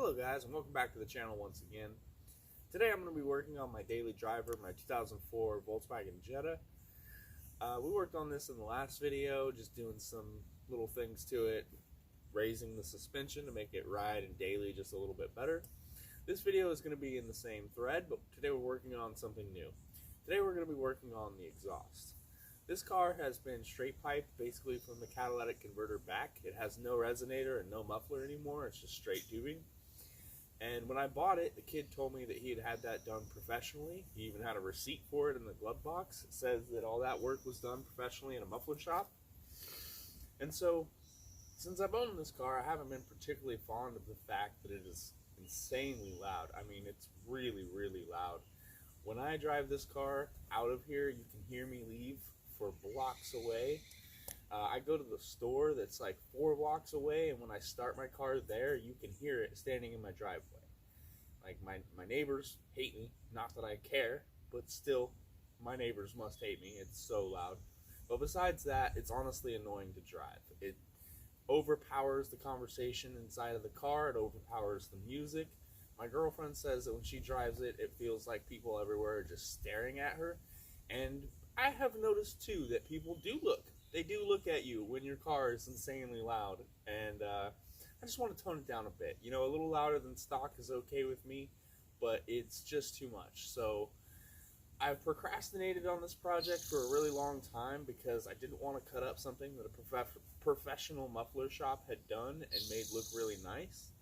Hello guys, and welcome back to the channel once again. Today I'm going to be working on my daily driver, my 2004 Volkswagen Jetta. We worked on this in the last video, just doing some little things to it, raising the suspension to make it ride and daily just a little bit better. This video is going to be in the same thread, but today we're working on something new. Today we're going to be working on the exhaust. This car has been straight piped basically from the catalytic converter back. It has no resonator and no muffler anymore, it's just straight tubing. And when I bought it, the kid told me that he had had that done professionally. He even had a receipt for it in the glove box. It says that all that work was done professionally in a muffler shop. And so, since I've owned this car, I haven't been particularly fond of the fact that it is insanely loud. I mean, it's really, really loud. When I drive this car out of here, you can hear me leave for blocks away. I go to the store that's like 4 blocks away, and when I start my car there, you can hear it standing in my driveway. Like my neighbors hate me, not that I care, but still, my neighbors must hate me. It's so loud. But besides that, it's honestly annoying to drive. It overpowers the conversation inside of the car. It overpowers the music. My girlfriend says that when she drives it, it feels like people everywhere are just staring at her. And I have noticed too that people do look. They do look at you when your car is insanely loud, and I just want to tone it down a bit. You know, a little louder than stock is okay with me, but it's just too much. So I've procrastinated on this project for a really long time because I didn't want to cut up something that a professional muffler shop had done and made look really nice.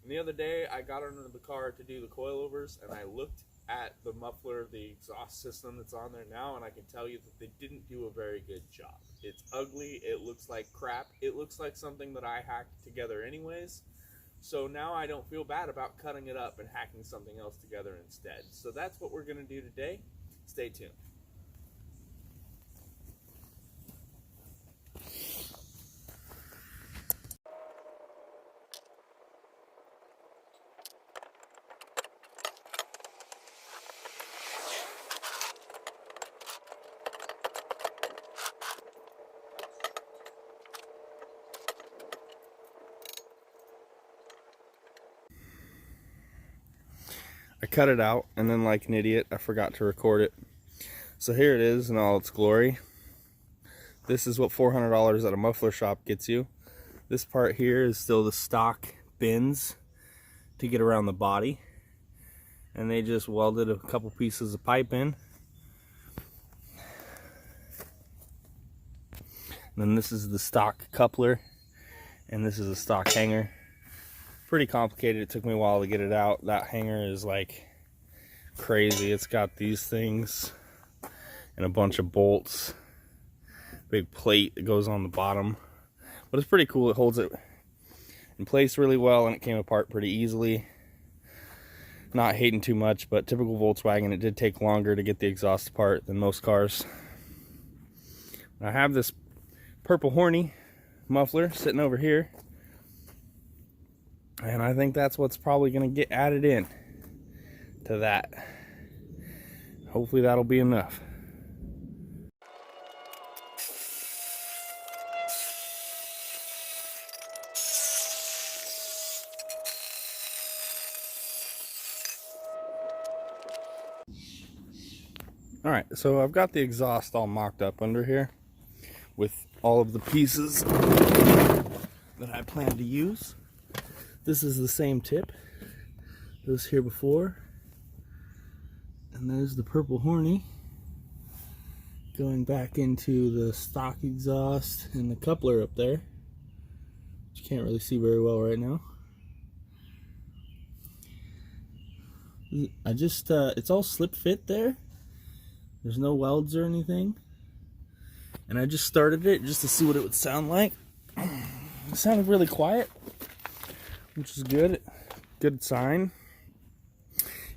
And the other day, I got under the car to do the coilovers, and I looked at the muffler, the exhaust system that's on there now, and I can tell you that they didn't do a very good job. It's ugly, it looks like crap, it looks like something that I hacked together anyways, so now I don't feel bad about cutting it up and hacking something else together instead. So that's what we're going to do today. Stay tuned. I cut it out, and then like an idiot, I forgot to record it. So here it is in all its glory. This is what $400 at a muffler shop gets you. This part here is still the stock bins to get around the body. And they just welded a couple pieces of pipe in. And then this is the stock coupler, and this is a stock hanger. Pretty complicated. It took me a while to get it out. That hanger is like crazy. It's got these things and a bunch of bolts, big plate that goes on the bottom, but it's pretty cool. It holds it in place really well, and it came apart pretty easily. Not hating too much, but typical Volkswagen, it did take longer to get the exhaust apart than most cars. I have this purple horny muffler sitting over here, and I think that's what's probably going to get added in to that. Hopefully that'll be enough. Alright, so I've got the exhaust all mocked up under here with all of the pieces that I plan to use. This is the same tip that was here before, and there's the purple horny going back into the stock exhaust and the coupler up there, which you can't really see very well right now. I just it's all slip fit there. There's no welds or anything, and I just started it just to see what it would sound like. It sounded really quiet, which is good sign.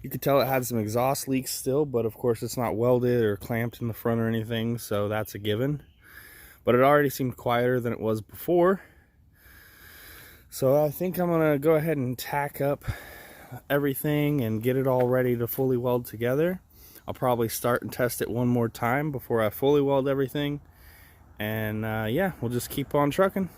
You could tell it had some exhaust leaks still, but of course it's not welded or clamped in the front or anything, so that's a given. But it already seemed quieter than it was before, so I think I'm gonna go ahead and tack up everything and get it all ready to fully weld together. I'll probably start and test it one more time before I fully weld everything, and yeah, we'll just keep on trucking.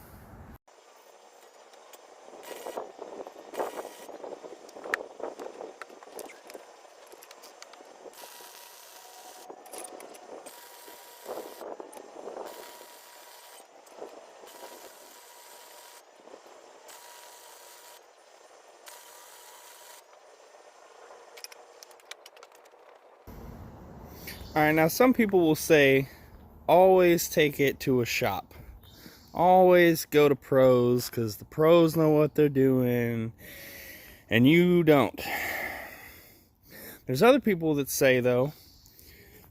Alright, now some people will say, always take it to a shop. Always go to pros, because the pros know what they're doing, and you don't. There's other people that say, though,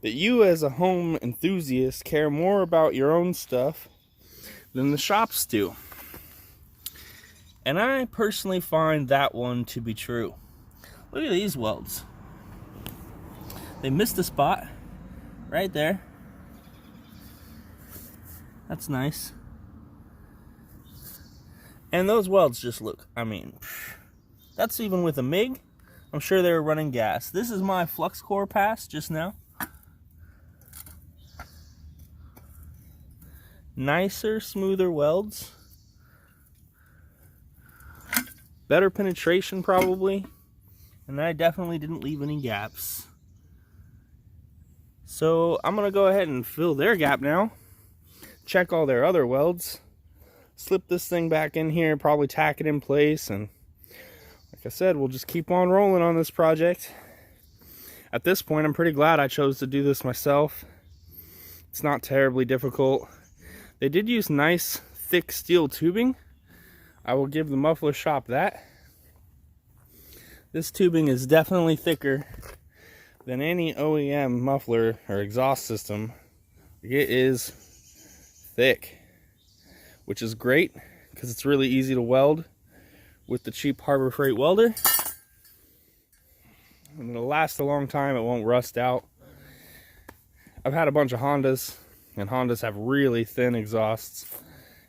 that you as a home enthusiast care more about your own stuff than the shops do. And I personally find that one to be true. Look at these welds. They missed a spot right there. That's nice. And those welds just look, I mean, that's even with a MIG. I'm sure they were running gas. This is my flux core pass just now. Nicer, smoother welds. Better penetration probably. And I definitely didn't leave any gaps. So I'm going to go ahead and fill their gap now. Check all their other welds. Slip this thing back in here, probably tack it in place, and like I said, we'll just keep on rolling on this project. At this point, I'm pretty glad I chose to do this myself. It's not terribly difficult. They did use nice, thick steel tubing. I will give the muffler shop that. This tubing is definitely thicker than any OEM muffler or exhaust system. It is thick, which is great because it's really easy to weld with the cheap Harbor Freight welder. And it'll last a long time, it won't rust out. I've had a bunch of Hondas, and Hondas have really thin exhausts,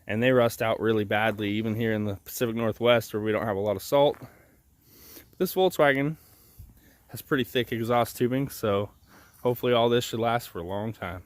and they rust out really badly, even here in the Pacific Northwest where we don't have a lot of salt. But this Volkswagen has pretty thick exhaust tubing, so hopefully all this should last for a long time.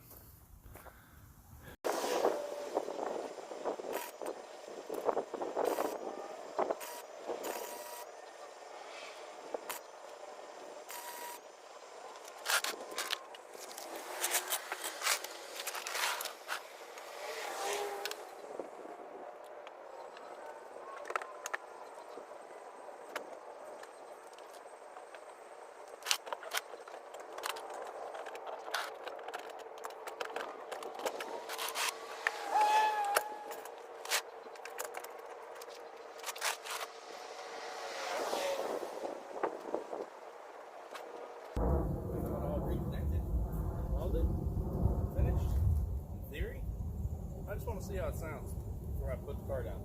I just want to see how it sounds before I put the car down.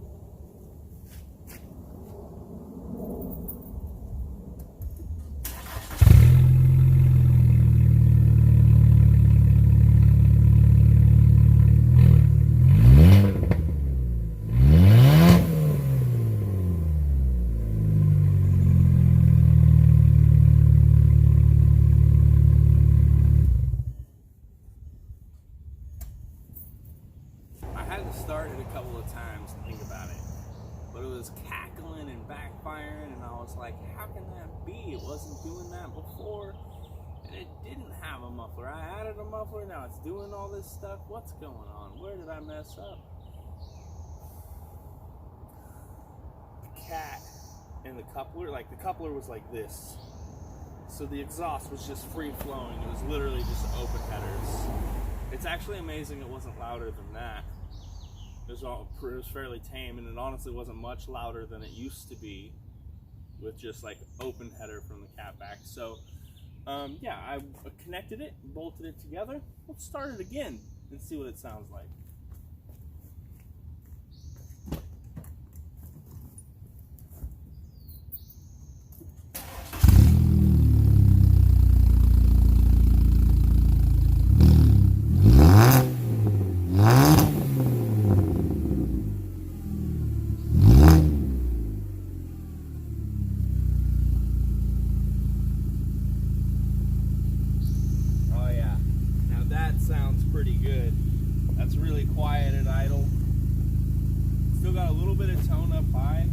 Started a couple of times to think about it, but it was cackling and backfiring, and I was like, how can that be? It wasn't doing that before, and it didn't have a muffler. I added a muffler, now it's doing all this stuff. What's going on? Where did I mess up? The cat and the coupler, like the coupler was like this, so the exhaust was just free flowing. It was literally just open headers. It's actually amazing it wasn't louder than that. It was fairly tame, and it honestly wasn't much louder than it used to be with just like open header from the cat back. So yeah, I connected it, bolted it together. Let's start it again and see what it sounds like. Sounds pretty good. That's really quiet at idle. Still got a little bit of tone up high,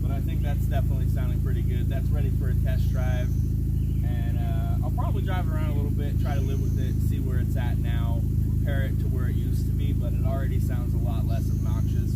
but I think that's definitely sounding pretty good. That's ready for a test drive, and I'll probably drive around a little bit, try to live with it, see where it's at now, compare it to where it used to be, but it already sounds a lot less obnoxious,